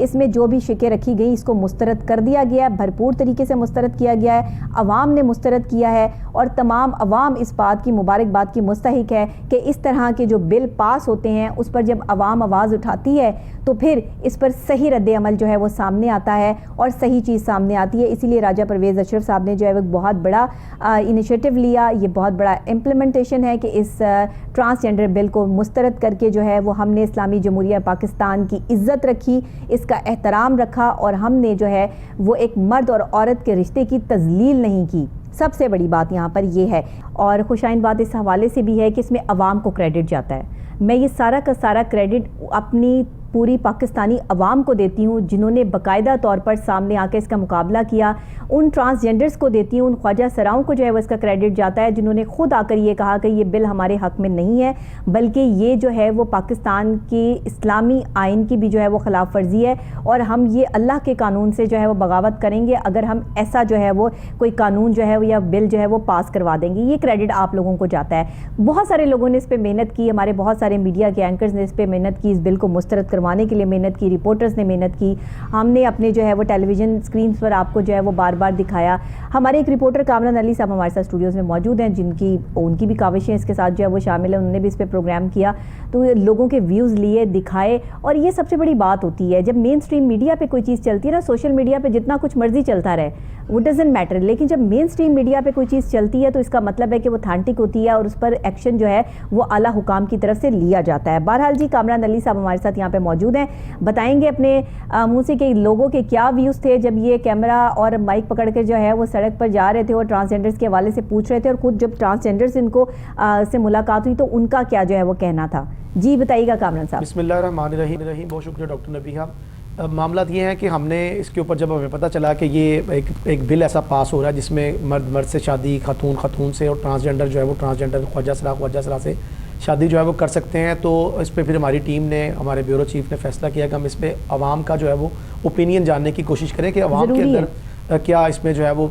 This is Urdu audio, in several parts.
اس میں جو بھی شکیں رکھی گئی اس کو مسترد کر دیا گیا ہے, بھرپور طریقے سے مسترد کیا گیا ہے, عوام نے مسترد کیا ہے اور تمام عوام اس بات کی مبارکباد کی مستحق ہے کہ اس طرح کے جو بل پاس ہوتے ہیں اس پر جب عوام آواز اٹھاتی ہے تو پھر اس پر صحیح رد عمل جو ہے وہ سامنے آتا ہے اور صحیح چیز سامنے آتی ہے. اسی لیے راجہ پرویز اشرف صاحب نے جو ہے وہ بہت بڑا انیشیٹو لیا, یہ بہت بڑا امپلیمنٹیشن ہے کہ اس ٹرانسجنڈر بل کو مسترد کر کے جو ہے وہ ہم نے اسلامی جمہوریہ پاکستان کی عزت رکھی, اس کا احترام رکھا اور ہم نے جو ہے وہ ایک مرد اور عورت کے رشتے کی تذلیل نہیں کی. سب سے بڑی بات یہاں پر یہ ہے, اور خوشائند بات اس حوالے سے بھی ہے کہ اس میں عوام کو کریڈٹ جاتا ہے. میں یہ سارا کا سارا کریڈٹ اپنی پوری پاکستانی عوام کو دیتی ہوں جنہوں نے باقاعدہ طور پر سامنے آ کے اس کا مقابلہ کیا. ان ٹرانسجنڈرز کو دیتی ہوں, ان خواجہ سراؤں کو جو ہے وہ اس کا کریڈٹ جاتا ہے جنہوں نے خود آ کر یہ کہا کہ یہ بل ہمارے حق میں نہیں ہے بلکہ یہ جو ہے وہ پاکستان کی اسلامی آئین کی بھی جو ہے وہ خلاف ورزی ہے اور ہم یہ اللہ کے قانون سے جو ہے وہ بغاوت کریں گے اگر ہم ایسا جو ہے وہ کوئی قانون جو ہے یا بل جو ہے وہ پاس کروا دیں گے. یہ کریڈٹ آپ لوگوں کو جاتا ہے. بہت سارے لوگوں نے اس پہ محنت کی, ہمارے بہت سارے میڈیا کے اینکرز نے اس پہ محنت کی, اس بل کو مسترد کروانے کے لیے محنت کی, رپورٹرز نے محنت کی, ہم نے اپنے جو ہے وہ ٹیلی ویژن اسکرینز پر آپ کو جو ہے وہ بار بار دکھایا. ہمارے ایک رپورٹر کامران علی صاحب ہمارے ساتھ اسٹوڈیوز میں موجود ہیں ان کی بھی کاوشیں اس کے ساتھ جو ہے وہ شامل ہیں, انہوں نے بھی اس پہ پروگرام کیا تو لوگوں کے ویوز لیے, دکھائے. اور یہ سب سے بڑی بات ہوتی ہے جب مین اسٹریم میڈیا پہ کوئی چیز چلتی ہے نا, سوشل میڈیا پہ جتنا کچھ مرضی چلتا رہے وہ ڈزنٹ میٹر, لیکن جب مین اسٹریم میڈیا پہ کوئی چیز چلتی ہے تو اس کا مطلب ہے کہ وہ اتھینٹک ہوتی ہے اور اس پر ایکشن جو ہے وہ اعلیٰ حکام کی طرف سے لیا جاتا ہے. بہرحال جی, کامران علی صاحب ہمارے ساتھ یہاں پہ موجود ہیں, بتائیں گے اپنے منہ سے کہ لوگوں کے کیا ویوز تھے جب یہ کیمرہ اور مائک پکڑ کے جو ہے وہ سڑک پر جا رہے تھے اور ٹرانسجنڈرز کے حوالے سے پوچھ رہے تھے, اور خود جب ٹرانسجنڈرز ان کو سے ملاقات ہوئی تو ان کا کیا جو ہے وہ کہنا تھا. جی بتائیے گا کامران صاحب. بسم اللہ الرحمن الرحیم. بہت شکریہ ڈاکٹر نبیہہ. معاملات یہ ہیں کہ ہم نے اس کے اوپر جب ہمیں پتہ چلا کہ یہ ایک بل ایسا پاس ہو رہا ہے جس میں مرد سے شادی, خاتون سے, اور ٹرانسجنڈر جو ہے وہ ٹرانسجنڈر خواجہ سرا سے شادی جو ہے وہ کر سکتے ہیں. تو اس پہ پھر ہماری ٹیم نے, ہمارے بیورو چیف نے فیصلہ کیا کہ ہم اس پہ عوام کا جو ہے وہ اوپینین جاننے کی کوشش کریں کہ عوام کے اندر کیا اس میں جو ہے وہ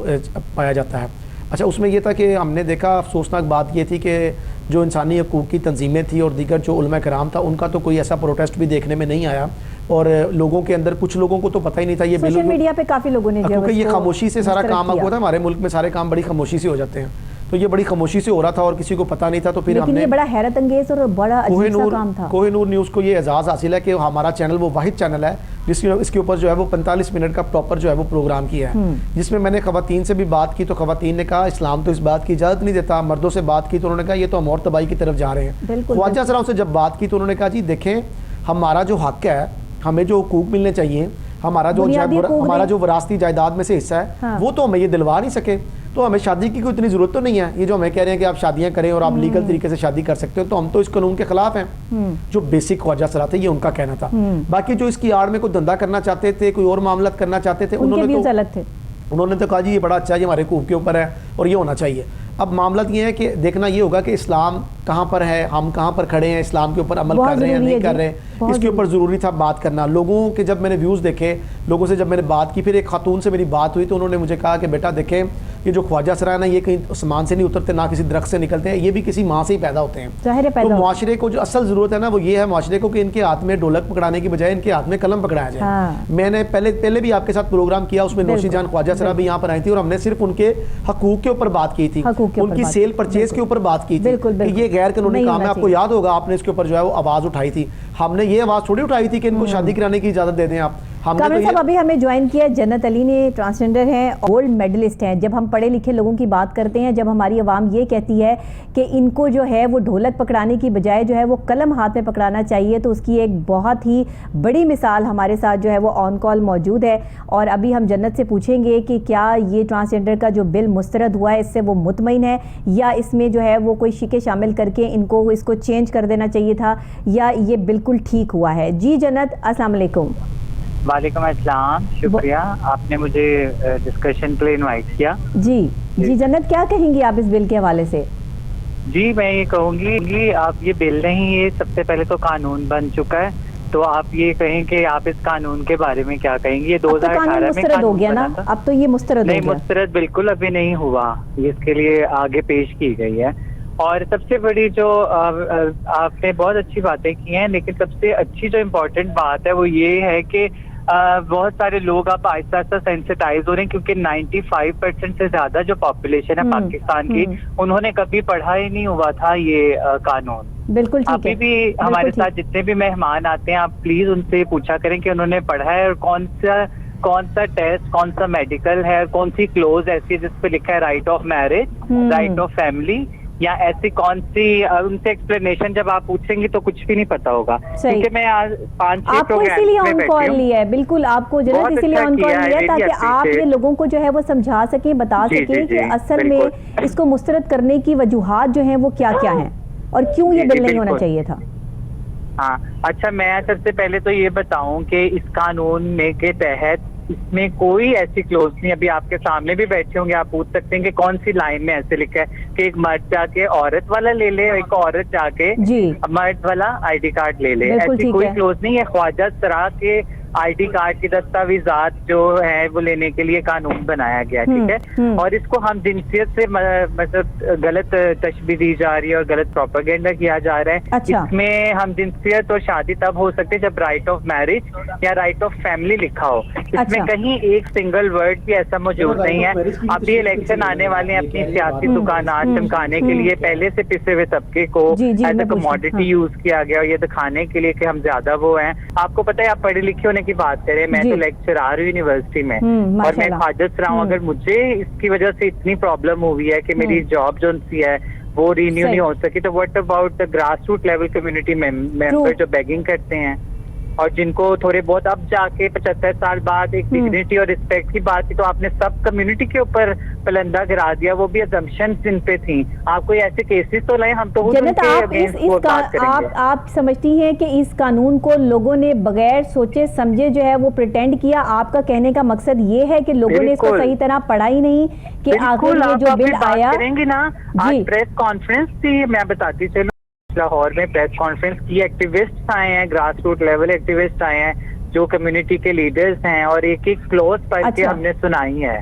پایا جاتا ہے. اچھا, اس میں یہ تھا کہ ہم نے دیکھا, افسوسناک بات یہ تھی کہ جو انسانی حقوق کی تنظیمیں تھیں اور دیگر جو علماء کرام تھا ان کا تو کوئی ایسا پروٹیسٹ بھی دیکھنے میں نہیں آیا, اور لوگوں کے اندر کچھ لوگوں کو تو پتہ ہی نہیں تھا یہ سوشل میڈیا پہ کافی لوگوں نے کیونکہ یہ خاموشی سے سارا کام ہوتا ہے, ہمارے ملک میں سارے کام بڑی خاموشی سے ہو جاتے ہیں, تو یہ بڑی خاموشی سے ہو رہا تھا اور کسی کو پتہ نہیں تھا. تو پھر ہم نے, یہ بڑا حیرت انگیز اور بڑا عجیب سا کام تھا. کوہ نور نیوز کو یہ اعزاز حاصل ہے کہ ہمارا چینل وہ واحد چینل ہے اس کے اوپر جو ہے وہ 45 منٹ کا پراپر جو ہے وہ پروگرام کیا ہے, جس میں نے خواتین سے بھی بات کی. تو خواتین نے کہا اسلام تو اس بات کی اجازت نہیں دیتا. مردوں سے بات کی تو انہوں نے کہا یہ تو ہم اور تباہی کی طرف جا رہے ہیں. خواجہ سراؤں سے جب بات کی تو انہوں نے کہا جی دیکھیں, ہمارا جو حق ہے, ہمیں جو حقوق ملنے چاہیے, ہمارا جو وراثتی جائیداد میں سے حصہ ہے وہ تو ہمیں یہ دلوا نہیں سکے, تو ہمیں شادی کی کوئی اتنی ضرورت تو نہیں ہے. یہ جو ہمیں کہہ رہے ہیں کہ آپ شادیاں کریں اور آپ لیگل طریقے سے شادی کر سکتے ہو, تو ہم تو اس قانون کے خلاف ہیں. جو بیسک خواجہ سرا تھے یہ ان کا کہنا تھا. باقی جو اس کی آڑ میں کوئی دھندا کرنا چاہتے تھے, کوئی اور معاملات کرنا چاہتے تھے, انہوں نے تو کہا جی یہ بڑا اچھا ہے, یہ ہمارے حقوق کے اوپر ہے اور یہ ہونا چاہیے. اب معاملات یہ ہے کہ دیکھنا یہ ہوگا کہ اسلام کہاں پر ہے, ہم کہاں پر کھڑے ہیں, اسلام کے اوپر عمل کر رہے ہیں یا نہیں کر رہے ہیں, اس کے اوپر ضروری تھا بات کرنا. لوگوں کے جب میں نے ویوز دیکھے, لوگوں سے جب میں نے بات کی, پھر ایک خاتون سے میری بات ہوئی تو انہوں نے مجھے کہا کہ بیٹا دیکھیں یہ جو خواجہ سرا ہے نا, یہ کہیں آسمان سے نہیں اترتے, نہ کسی درخت سے نکلتے ہیں, یہ بھی کسی ماں سے ہی پیدا ہوتے ہیں. تو معاشرے کو جو اصل ضرورت ہے نا وہ یہ ہے معاشرے کو کہ ان کے ہاتھ میں ڈھولک پکڑانے کی بجائے ان کے ہاتھ میں قلم پکڑایا جائے. میں نے پہلے بھی آپ کے ساتھ پروگرام کیا, اس میں نوشی جان خواجہ سرا بھی یہاں پر آئی تھی اور ہم نے صرف ان کے حقوق کے اوپر بات کی تھی, ان کی سیل پرچیز کے اوپر بات کی تھی کہ یہ غیر قانونی کام ہے. آپ کو یاد ہوگا آپ نے اس کے اوپر جو ہے وہ آواز اٹھائی تھی. ہم نے یہ آواز تھوڑی اٹھائی تھی کہ ان کو شادی کرانے کی اجازت دے دیں آپ. کامران صاحب ابھی ہمیں جوائن کیا جنت علی نے, ٹرانسجنڈر ہیں, گولڈ میڈلسٹ ہیں. جب ہم پڑھے لکھے لوگوں کی بات کرتے ہیں, جب ہماری عوام یہ کہتی ہے کہ ان کو جو ہے وہ ڈھولک پکڑانے کی بجائے جو ہے وہ قلم ہاتھ میں پکڑانا چاہیے, تو اس کی ایک بہت ہی بڑی مثال ہمارے ساتھ جو ہے وہ آن کال موجود ہے. اور ابھی ہم جنت سے پوچھیں گے کہ کیا یہ ٹرانسجنڈر کا جو بل مسترد ہوا ہے اس سے وہ مطمئن ہے, یا اس میں جو ہے وہ کوئی شکیں شامل کر کے اس کو چینج کر دینا چاہیے تھا, یا یہ بالکل ٹھیک ہوا ہے. جی جنت, السلام علیکم. وعلیکم السلام, شکریہ آپ نے مجھے ڈسکشن کے لیے انوائٹ کیا. جی جنت, کیا کہیں گی آپ اس بل کے حوالے سے؟ جی میں یہ کہوں گی آپ یہ بل نہیں, یہ سب سے پہلے تو قانون بن چکا ہے, تو آپ یہ کہیں کہ آپ اس قانون کے بارے میں کیا کہیں گے. یہ 2018 میں مسترد ہو گیا نا, اب تو یہ مسترد ہو گیا. نہیں, مسترد بالکل ابھی نہیں ہوا, اس کے لیے آگے پیش کی گئی ہے. اور سب سے بڑی جو آپ نے بہت اچھی باتیں کی ہیں, لیکن سب سے اچھی جو امپورٹنٹ بات ہے وہ یہ ہے کہ بہت سارے لوگ اب آہستہ آہستہ سینسٹائز ہو رہے ہیں کیونکہ 95% سے زیادہ جو پاپولیشن ہے پاکستان کی انہوں نے کبھی پڑھا ہی نہیں ہوا تھا یہ قانون. بالکل ٹھیک ہے. ابھی بھی ہمارے ساتھ جتنے بھی مہمان آتے ہیں آپ پلیز ان سے پوچھا کریں کہ انہوں نے پڑھا ہے اور کون سا ٹیسٹ کون سا میڈیکل ہے, کون سی کلوز ایسی ہے جس پہ لکھا ہے right of marriage, right of family, یا ایسی کون سی. ان سے ایکسپلینیشن جب آپ پوچھیں گے تو کچھ بھی نہیں پتا ہوگا کیونکہ میں آج 5-6 پروگرام میں بیٹھی ہوں. لیا ہے بالکل آپ کو جنت اسی لیے آن کال لیا تاکہ آپ یہ لوگوں کو جو ہے وہ سمجھا سکیں, بتا سکیں کہ اصل میں اس کو مسترد کرنے کی وجوہات جو ہیں وہ کیا کیا ہیں اور کیوں یہ بل نہیں ہونا چاہیے تھا. ہاں اچھا, میں سب سے پہلے تو یہ بتاؤں کہ اس قانون میں کے تحت اس میں کوئی ایسی کلوز نہیں. ابھی آپ کے سامنے بھی بیٹھے ہوں گے, آپ پوچھ سکتے ہیں کہ کون سی لائن میں ایسے لکھا ہے کہ ایک مرد جا کے عورت والا لے لے, ایک عورت جا کے مرد والا آئی ڈی کارڈ لے لے. ایسی کوئی کلوز نہیں ہے. خواجہ سرا کے آئی ڈی کارڈ کی دستاویزات جو ہیں وہ لینے کے لیے قانون بنایا گیا, ٹھیک ہے, اور اس کو ہم جنسیت سے مطلب غلط تشبیہ دی جا رہی ہے اور غلط پروپیگنڈا کیا جا رہا ہے. اس میں ہم جنسیت اور شادی تب ہو سکتے جب رائٹ آف میرج یا رائٹ آف فیملی لکھا ہو. اس میں کہیں ایک سنگل ورڈ بھی ایسا موجود نہیں ہے. اب یہ الیکشن آنے والے ہیں اپنی سیاسی دکانات چمکانے کے لیے پہلے سے پسے ہوئے طبقے کو ایز اے کموڈیٹی یوز کیا گیا, اور یہ دکھانے کے لیے کہ ہم زیادہ وہ ہیں. آپ کو پتہ ہے آپ پڑھے لکھے کی بات کریں, میں تو لیکچرار ہوں یونیورسٹی میں اور میں خواجہ رہا ہوں. اگر مجھے اس کی وجہ سے اتنی پرابلم ہوئی ہے کہ میری جاب جو سی ہے وہ رینیو نہیں ہو سکی, تو what about grass root level community member جو بیگنگ کرتے ہیں اور جن کو تھوڑے بہت اب جا کے 75 سال بعد ایک ڈگنیٹی اور رسپیکٹ کی بات کی, تو آپ نے سب کمیونٹی کے اوپر پلندہ گرا دیا, وہ بھی ازمپشن جن پہ تھیں. آپ کوئی ایسے کیسز تو لائیں, ہم تو آپ سمجھتی ہیں کہ اس قانون کو لوگوں نے بغیر سوچے سمجھے جو ہے وہ پریٹینڈ کیا. آپ کا کہنے کا مقصد یہ ہے کہ لوگوں نے اس کو صحیح طرح پڑھا ہی نہیں کہ آخر یہ جو بل آیا. کریں گے نا, آج پریس کانفرنس تھی, میں بتاتی چلوں لاہور میں پریس کانفرنس کی, ایکٹیوسٹ آئے ہیں, گراس روٹ لیول ایکٹیوسٹ آئے ہیں جو کمیونٹی کے لیڈرز ہیں, اور ایک کلوز پڑھ کے ہم نے سنائی ہے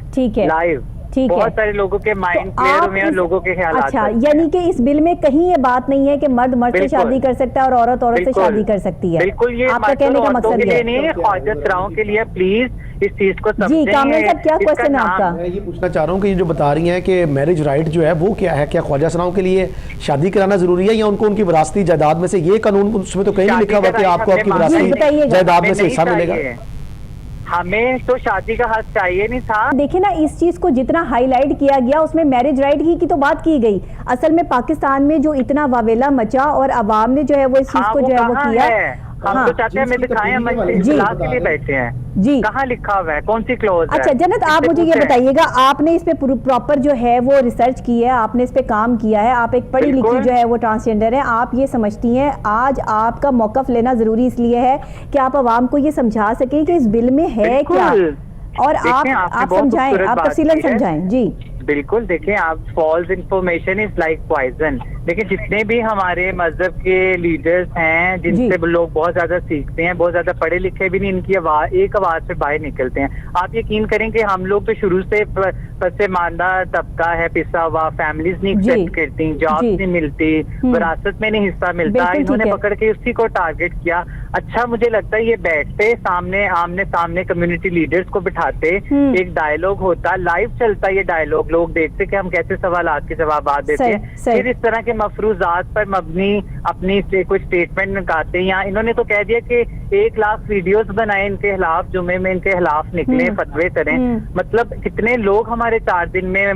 لائیو. بہت سارے لوگوں کے مائنڈ کلیئر ہوئے ہیں, لوگوں کے خیالات. اچھا, یعنی کہ اس بل میں کہیں یہ بات نہیں ہے کہ مرد مرد سے شادی کر سکتا ہے اور عورت عورت سے شادی کر سکتی ہے. بالکل, یہ آپ کا کہنے کا مقصد یہ نہیں ہے, خواجہ سراؤں کے لیے پلیز اس چیز کو سمجھیں. جی کامل صاحب, کیا کوشچن ہے آپ کا؟ میں یہ پوچھنا چاہ رہا ہوں کہ یہ جو بتا رہی ہیں کہ میرج رائٹ جو ہے وہ کیا ہے, کیا خواجہ سراؤں کے لیے شادی کرانا ضروری ہے یا ان کو ان کی وراثتی جائیداد میں سے, یہ قانون اس میں تو کہیں نہیں لکھا ہوا کہ آپ کو آپ کی وراثتی جائیداد میں سے حصہ ملے گا. ہمیں تو شادی کا حق چاہیے نہیں تھا. دیکھیں نا, اس چیز کو جتنا ہائی لائٹ کیا گیا اس میں میرج رائٹ کی تو بات کی گئی. اصل میں پاکستان میں جو اتنا واویلا مچا اور عوام نے جو ہے وہ اس چیز کو جو ہے وہ کیا, ہم تو چاہتے ہیں ہمیں دکھائیں, ہم اصلاح کے لیے بیٹھے ہیں. جی کہاں لکھا ہوا ہے, کون سی کلوز ہے؟ اچھا جنت, آپ مجھے یہ بتائیے گا, آپ نے اس پہ پراپر جو ہے وہ ریسرچ کی ہے, آپ نے اس پہ کام کیا ہے, آپ ایک پڑھی لکھی جو ہے وہ ٹرانسجینڈر ہے, آپ یہ سمجھتی ہیں آج آپ کا موقف لینا ضروری اس لیے ہے کہ آپ عوام کو یہ سمجھا سکیں کہ اس بل میں ہے کیا, اور آپ سمجھائیں, آپ تفصیلاً سمجھائیں. جی بالکل, دیکھیں آپ, false information is like poison. لیکن جتنے بھی ہمارے مذہب کے لیڈرز ہیں جن سے لوگ بہت زیادہ سیکھتے ہیں, بہت زیادہ پڑھے لکھے بھی نہیں, ان کی ایک آواز سے باہر نکلتے ہیں. آپ یقین کریں کہ ہم لوگ تو شروع سے پسماندہ طبقہ ہے, پسا ہوا, فیملیز نہیں ایکسپٹ کرتی, جاب نہیں ملتی, وراثت میں نہیں حصہ ملتا, انہوں نے پکڑ کے اسی کو ٹارگٹ کیا. اچھا مجھے لگتا ہے یہ بیٹھتے سامنے آمنے سامنے کمیونٹی لیڈرز کو بٹھاتے, ایک ڈائلوگ ہوتا, لائیو چلتا یہ ڈائلوگ, لوگ دیکھتے کہ ہم کیسے سوالات کے جوابات دیتے ہیں, پھر اس طرح کے مفروضات پر مبنی اپنی کوئی اسٹیٹمنٹ نکالتے ہیں. یا انہوں نے تو کہہ دیا کہ 1 لاکھ ویڈیوز بنائے ان کے خلاف, جمعے میں ان کے خلاف نکلے, فتوے کریں. مطلب کتنے لوگ ہمارے 4 دن میں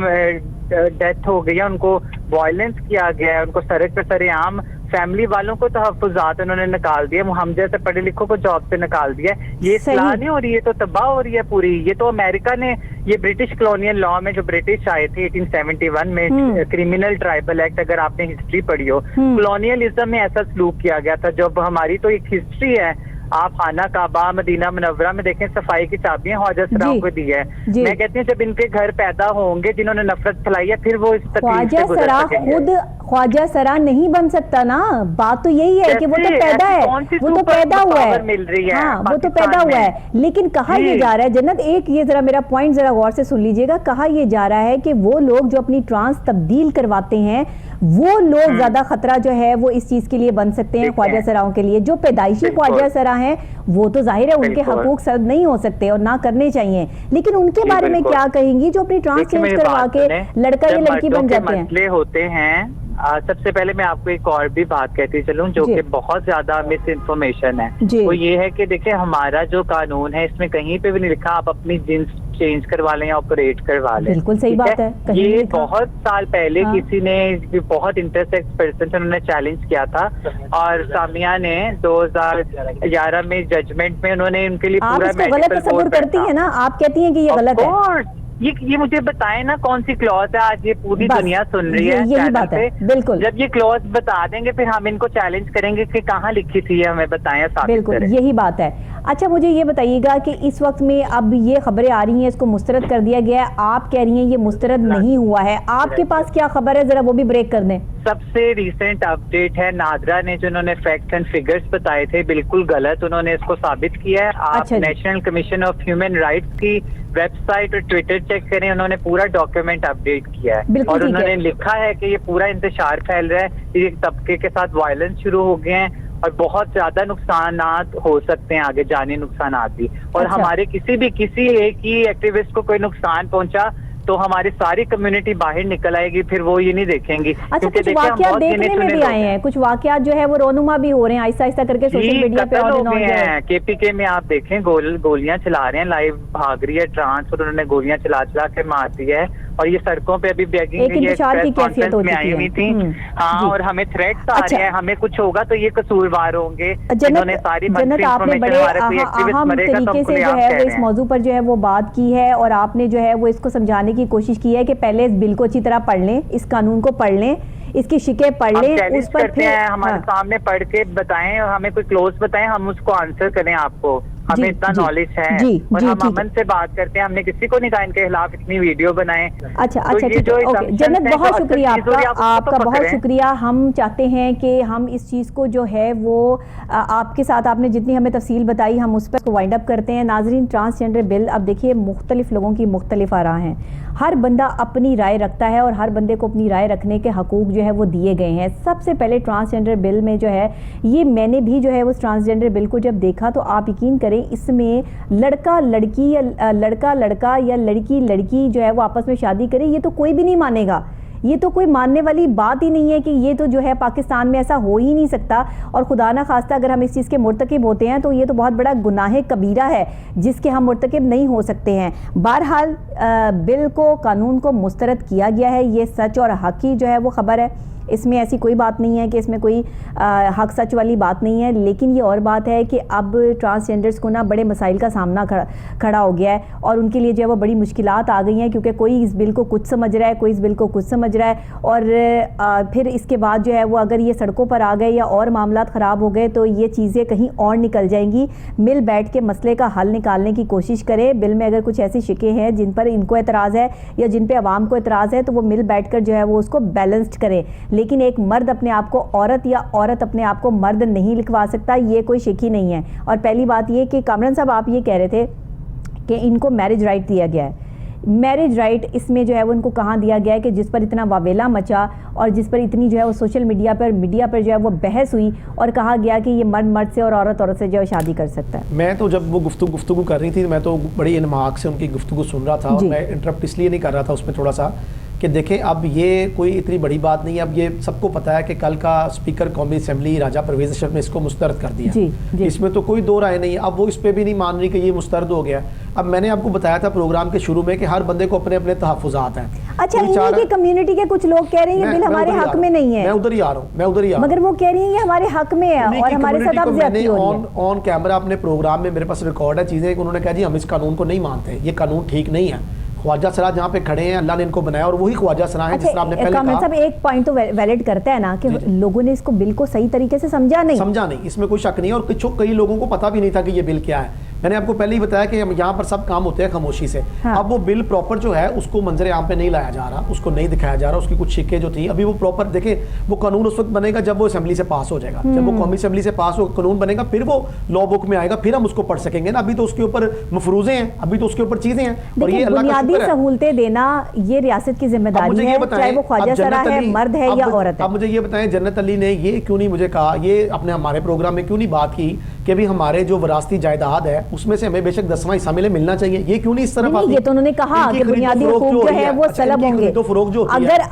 ڈیتھ ہو گئی ہے, ان کو وائلنس کیا گیا ہے, ان کو سرک پر سر عام, فیملی والوں کو تحفظات انہوں نے نکال دیا, ہم جیسے پڑھے لکھوں کو جاب سے نکال دیا. یہ اصلاح نہیں ہو رہی ہے, تو تباہ ہو رہی ہے پوری. یہ تو امریکہ نے, یہ برٹش کلونیل لا میں جو برٹش آئے تھے 1871 میں, کرمنل ٹرائبل ایکٹ, اگر آپ نے ہسٹری پڑھی ہو, کلونیلزم میں ایسا سلوک کیا گیا تھا. جب ہماری تو ایک ہسٹری ہے, آپ خانہ کعبہ مدینہ منورہ میں دیکھیں, صفائی کی چابیاں خواجہ سراؤں کو دی ہے. میں کہتی ہوں جب ان کے گھر پیدا ہوں گے جنہوں نے نفرت پھیلائی ہے, پھر وہ اس تکلیف سے گزر سکیں گے. خود خواجہ سرا نہیں بن سکتا نا, بات تو یہی ہے کہ وہ تو پیدا ہے, وہ تو پیدا ہوا ہے, ہاں وہ تو پیدا ہوا ہے. لیکن کہا یہ جا رہا ہے جنت, ایک یہ ذرا میرا پوائنٹ ذرا غور سے سن لیجئے گا, کہا یہ جا رہا ہے کہ وہ لوگ جو اپنی ٹرانس تبدیل کرواتے ہیں وہ لوگ زیادہ خطرہ جو ہے وہ اس چیز کے لیے بن سکتے ہیں خواجہ سراؤں کے لیے. جو پیدائشی خواجہ سرا ہیں وہ تو ظاہر ہے ان کے حقوق سرد نہیں ہو سکتے اور نہ کرنے چاہیے, لیکن ان کے بارے میں کیا کہیں گی جو اپنی ٹرانس چینج کروا کے لڑکا یا لڑکی بن جاتے ہیں؟ مسئلے ہوتے ہیں, سب سے پہلے میں آپ کو ایک اور بھی بات کہتی چلوں جو کہ بہت زیادہ مس انفارمیشن ہے, وہ یہ ہے کہ دیکھیں ہمارا جو قانون ہے اس میں کہیں پہ بھی نہیں لکھا آپ اپنی جنس چینج کروا لیں یا آپریٹ کروا لیں. بالکل صحیح بات ہے. یہ بہت سال پہلے کسی نے بہت انٹرسیکس پرسن سے انہوں نے چیلنج کیا تھا اور سامیہ نے 2011 میں ججمنٹ میں انہوں نے ان کے لیے پورا آپ اس کو غلط تصور کرتی ہیں نا, آپ کہتی ہیں کہ یہ غلط ہے. یہ مجھے بتائیں نا کون سی کلوز ہے, آج یہ پوری دنیا سن رہی ہے یہی بات ہے. بالکل, جب یہ کلوز بتا دیں گے پھر ہم ان کو چیلنج کریں گے کہ کہاں لکھی تھی ہمیں بتائیں. بالکل یہی بات ہے. اچھا مجھے یہ بتائیے گا کہ اس وقت میں اب یہ خبریں آ رہی ہیں اس کو مسترد کر دیا گیا ہے, آپ کہہ رہی ہیں یہ مسترد نہیں ہوا ہے, آپ کے پاس کیا خبر ہے ذرا وہ بھی بریک کر دیں. سب سے ریسنٹ اپڈیٹ ہے نادرا نے جو انہوں نے فیکٹس اینڈ فگرز بتائے تھے بالکل غلط, انہوں نے اس کو ثابت کیا ہے. آپ national commission of human rights کی ویب سائٹ اور ٹویٹر چیک کریں, انہوں نے پورا ڈاکیومنٹ اپڈیٹ کیا ہے اور انہوں نے لکھا ہے کہ یہ پورا انتشار پھیل رہا ہے, یہ طبقے کے ساتھ وائلنس شروع ہو گئے ہیں اور بہت زیادہ نقصانات ہو سکتے ہیں آگے, جانی نقصانات بھی. اور ہمارے کسی ایک ہی ایکٹیوسٹ کو کوئی نقصان پہنچا تو ہماری ساری کمیونٹی باہر نکل آئے گی, پھر وہ یہ نہیں دیکھیں گی. اچھا کچھ واقعات دیکھنے میں بھی آئے ہیں, کچھ واقعات جو ہے وہ رونما بھی ہو رہے ہیں آہستہ آہستہ کر کے سوشل میڈیا پہ. کے پی کے میں آپ دیکھیں گولیاں چلا رہے ہیں, لائیو بھاگ رہی ہے ٹرانس اور انہوں نے گولیاں چلا کے مار دی ہے, اور یہ سڑکوں پہ ابھی بیگنگ میں آئی ہوئی تھی. ہاں, اور ہمیں تھریٹس آ رہے ہیں ہمیں کچھ ہوگا تو یہ قصوروار ہوں گے. جنت آپ نے بڑے اہم طریقے سے جو ہے وہ اس موضوع پر جو ہے وہ بات کی ہے اور آپ نے جو ہے وہ اس کو سمجھانے کی کوشش کی ہے کہ پہلے اس بل کو اچھی طرح پڑھ لیں, اس قانون کو پڑھ لیں, اس کی شکیں پڑھ لیں, اس پر پھر ہمارے سامنے پڑھ کے بتائیں اور ہمیں کوئی کلوز بتائیں, ہم اس کو آنسر کریں. آپ کو ہمیں اتنا نالج ہے اور ہم امن سے بات کرتے ہیں, ہم نے کسی کو نہیں کہا ان کے خلاف اتنی ویڈیو بنائیں. اچھا جنت بہت شکریہ آپ کا بہت شکریہ. ہم چاہتے ہیں کہ ہم اس چیز کو جو ہے وہ آپ کے ساتھ آپ نے جتنی ہمیں تفصیل بتائی ہم اس پر وائنڈ اپ کرتے ہیں. ناظرین, ٹرانسجینڈر بل اب دیکھیے مختلف لوگوں کی مختلف آراء ہیں, ہر بندہ اپنی رائے رکھتا ہے اور ہر بندے کو اپنی رائے رکھنے کے حقوق جو ہے وہ دیے گئے ہیں. سب سے پہلے ٹرانسجینڈر بل میں جو ہے یہ میں نے بھی جو ہے اس ٹرانسجینڈر بل کو جب دیکھا تو آپ یقین کریں اس میں لڑکا لڑکی یا لڑکا لڑکا یا لڑکی لڑکی جو ہے وہ آپس میں شادی کرے, یہ تو کوئی بھی نہیں مانے گا, یہ تو کوئی ماننے والی بات ہی نہیں ہے کہ یہ تو جو ہے پاکستان میں ایسا ہو ہی نہیں سکتا. اور خدا نہ خواستہ اگر ہم اس چیز کے مرتکب ہوتے ہیں تو یہ تو بہت بڑا گناہ کبیرہ ہے جس کے ہم مرتکب نہیں ہو سکتے ہیں. بہرحال بل کو قانون کو مسترد کیا گیا ہے, یہ سچ اور حق کی جو ہے وہ خبر ہے, اس میں ایسی کوئی بات نہیں ہے کہ اس میں کوئی حق سچ والی بات نہیں ہے. لیکن یہ اور بات ہے کہ اب ٹرانسجینڈرز کو نا بڑے مسائل کا سامنا کھڑا ہو گیا ہے اور ان کے لیے جو ہے وہ بڑی مشکلات آ گئی ہیں, کیونکہ کوئی اس بل کو کچھ سمجھ رہا ہے, کوئی اس بل کو کچھ سمجھ رہا ہے, اور پھر اس کے بعد جو ہے وہ اگر یہ سڑکوں پر آ گئے یا اور معاملات خراب ہو گئے تو یہ چیزیں کہیں اور نکل جائیں گی. مل بیٹھ کے مسئلے کا حل نکالنے کی کوشش کریں. بل میں اگر کچھ ایسی شکیں ہیں جن پر ان کو اعتراض ہے یا جن پہ عوام کو اعتراض ہے تو وہ مل بیٹھ کر جو ہے وہ اس کو بیلنسڈ کریں. لیکن ایک مرد اپنے آپ کو عورت یا عورت اپنے آپ کو مرد نہیں لکھوا سکتا, یہ کوئی شک ہی نہیں ہے. اور پہلی بات یہ کہ کامران صاحب آپ یہ کہہ رہے تھے کہ ان کو میرج رائٹ دیا گیا ہے. میرج رائٹ اس میں جو ہے وہ ان کو کہاں دیا گیا ہے کہ جس پر اتنا واویلا مچا اور جس پر اتنی جو ہے وہ سوشل میڈیا پر جو ہے وہ بحث ہوئی اور کہا گیا کہ یہ مرد سے اور عورت سے جو ہے شادی کر سکتا ہے. میں تو جب وہ گفتگو کر رہی تھی میں تو بڑی انماق سے ان کی گفتگو سن رہا تھا اور میں انٹرپٹ اس لیے نہیں کر رہا تھا اس میں تھوڑا سا کہ دیکھیں اب یہ کوئی اتنی بڑی بات نہیں ہے. اب یہ سب کو پتا ہے کہ کل کا اسپیکر قومی اسمبلی راجہ پرویز اشرف نے اس کو مسترد کر دیا. اس میں تو کوئی دو رائے نہیں ہے. اب وہ اس پہ بھی نہیں مان رہی کہ یہ مسترد ہو گیا. اب میں نے آپ کو بتایا تھا پروگرام کے شروع میں کہ ہر بندے کو اپنے اپنے تحفظات ہیں. اچھا انہی کی کمیونٹی کے کچھ لوگ کہہ رہے ہیں یہ بل ہمارے حق میں نہیں ہے. میں ادھر ہی آ رہا ہوں مگر وہ کہہ رہی ہیں یہ ہمارے حق میں ہے اور ہمارے ساتھ اب زیادتی ہو رہی ہے. آن کیمرہ اپنے پروگرام میں میرے پاس ریکارڈ ہے چیزیں کہ انہوں نے کہا جی ہم اس قانون کو نہیں مانتے, یہ قانون ٹھیک نہیں ہے. خواجہ سرا جہاں پہ کھڑے ہیں اللہ نے ان کو بنایا اور وہی خواجہ سرا ہیں جس طرح آپ نے پہلے کہا. صاحب ایک پوائنٹ تو ویلڈ کرتا ہے نا کہ لوگوں نے اس کو بل کو صحیح طریقے سے سمجھا نہیں. اس میں کوئی شک نہیں ہے اور کئی لوگوں کو پتہ بھی نہیں تھا کہ یہ بل کیا ہے. میں نے آپ کو پہلے ہی بتایا کہ یہاں پر سب کام ہوتے ہیں خاموشی سے. اب وہ بل پراپر جو ہے اس کو منظر عام پہ نہیں لایا جا رہا, اس کو نہیں دکھایا جا رہا, اس کی کچھ شکیں جو تھیں ابھی وہ پراپر دیکھیں, وہ قانون اس وقت بنے گا جب وہ اسمبلی سے پاس ہو جائے گا, جب وہ قومی اسمبلی سے پاس ہو قانون بنے گا پھر وہ لا بک میں آئے گا, پھر ہم اس کو پڑھ سکیں گے نا. ابھی تو اس کے اوپر مفروضے ہیں, ابھی تو اس کے اوپر چیزیں ہیں. اور یہ اللہ کا بنیادی شکر ہے. سہولتیں دینا یہ ریاست کی ذمہ داری ہے, چاہے وہ خواجہ سرا ہے, مرد ہے یا عورت ہے. اب مجھے یہ بتائیں جنت علی نے یہ کیوں نہیں مجھے کہا, یہ اپنے ہمارے پروگرام میں کیوں نہیں بات کی کہ بھی ہمارے جو وراثتی جائیداد ہے اس میں سے ہمیں بے شک 10واں حصہ ملنا چاہیے, یہ کیوں نہیں اس طرف آتی؟ یہ تو انہوں نے کہا کہ بنیادی حقوق جو ہے وہ سلب ہوں گے.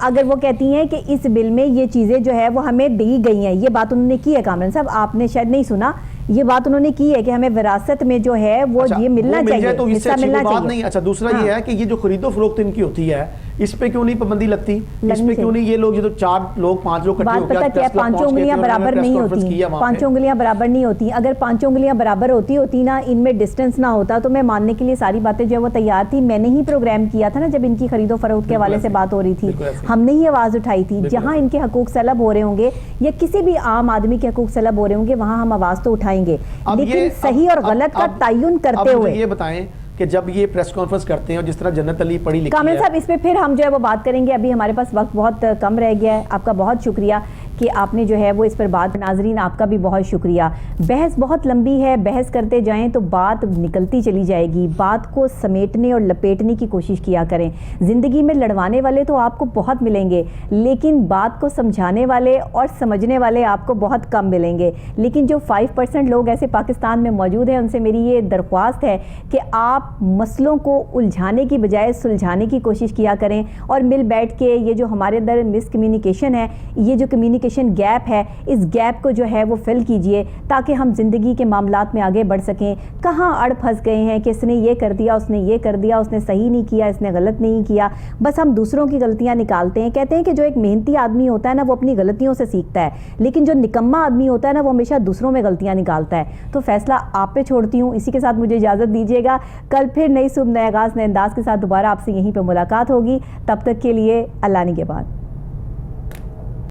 اگر وہ کہتی ہیں کہ اس بل میں یہ چیزیں جو ہے وہ ہمیں دی گئی ہیں, یہ بات انہوں نے کی ہے کامران صاحب, آپ نے شاید نہیں سنا, یہ بات انہوں نے کی ہے کہ ہمیں وراثت میں جو ہے وہ یہ ملنا چاہیے, تو اس سے حصہ ملنا بات نہیں. اچھا دوسرا یہ ہے کہ یہ جو خرید و فروخت ان کی ہوتی ہے اس پہ کیوں نہیں پابندی لگتی, اس پہ کیوں نہیں یہ لوگ, یہ تو 4 لوگ 5 لوگ بات پتہ کیا ہے, 5 انگلیاں برابر نہیں ہوتی, 5 انگلیاں برابر نہیں ہوتی. اگر 5 انگلیاں برابر ہوتی نا, ان میں ڈسٹنس نہ ہوتا تو میں ماننے کے لیے ساری باتیں جو ہے وہ تیار تھی. میں نے ہی پروگرام کیا تھا نا جب ان کی خرید و فروخت کے حوالے سے بات ہو رہی تھی, ہم نے ہی آواز اٹھائی تھی. جہاں ان کے حقوق سلب ہو رہے ہوں گے یا کسی بھی عام آدمی کے حقوق سلب ہو رہے ہوں گے وہاں ہم آواز تو اٹھائیں گے, لیکن صحیح اور غلط کا تعین کرتے ہوئے. یہ بتائیں کہ جب یہ پریس کانفرنس کرتے ہیں اور جس طرح جنت علی پڑھی لکھی ہے. کامل صاحب اس پہ پھر ہم جو ہے وہ بات کریں گے, ابھی ہمارے پاس وقت بہت کم رہ گیا ہے. آپ کا بہت شکریہ کہ آپ نے جو ہے وہ اس پر بات, ناظرین آپ کا بھی بہت شکریہ. بحث بہت لمبی ہے, بحث کرتے جائیں تو بات نکلتی چلی جائے گی. بات کو سمیٹنے اور لپیٹنے کی کوشش کیا کریں. زندگی میں لڑوانے والے تو آپ کو بہت ملیں گے, لیکن بات کو سمجھانے والے اور سمجھنے والے آپ کو بہت کم ملیں گے. لیکن جو 5% لوگ ایسے پاکستان میں موجود ہیں, ان سے میری یہ درخواست ہے کہ آپ مسئلوں کو الجھانے کی بجائے سلجھانے کی کوشش کیا کریں, اور مل بیٹھ کے یہ جو ہمارے اندر مس کمیونیکیشن ہے, یہ جو کمیونیکیشن گیپ ہے, اس گیپ کو جو ہے وہ فل کیجئے تاکہ ہم زندگی کے معاملات میں آگے بڑھ سکیں. کہاں اڑ پھنس گئے ہیں کہ اس نے یہ کر دیا, اس نے یہ کر دیا, اس نے صحیح نہیں کیا, اس نے غلط نہیں کیا, بس ہم دوسروں کی غلطیاں نکالتے ہیں. کہتے ہیں کہ جو ایک محنتی آدمی ہوتا ہے نا وہ اپنی غلطیوں سے سیکھتا ہے, لیکن جو نکما آدمی ہوتا ہے نا وہ ہمیشہ دوسروں میں غلطیاں نکالتا ہے. تو فیصلہ آپ پہ چھوڑتی ہوں. اسی کے ساتھ مجھے اجازت دیجیے گا, کل پھر نئی صبح نئے آغاز نئے انداز کے ساتھ دوبارہ آپ سے یہیں پہ ملاقات ہوگی. تب تک کے لیے اللہ نگہبان.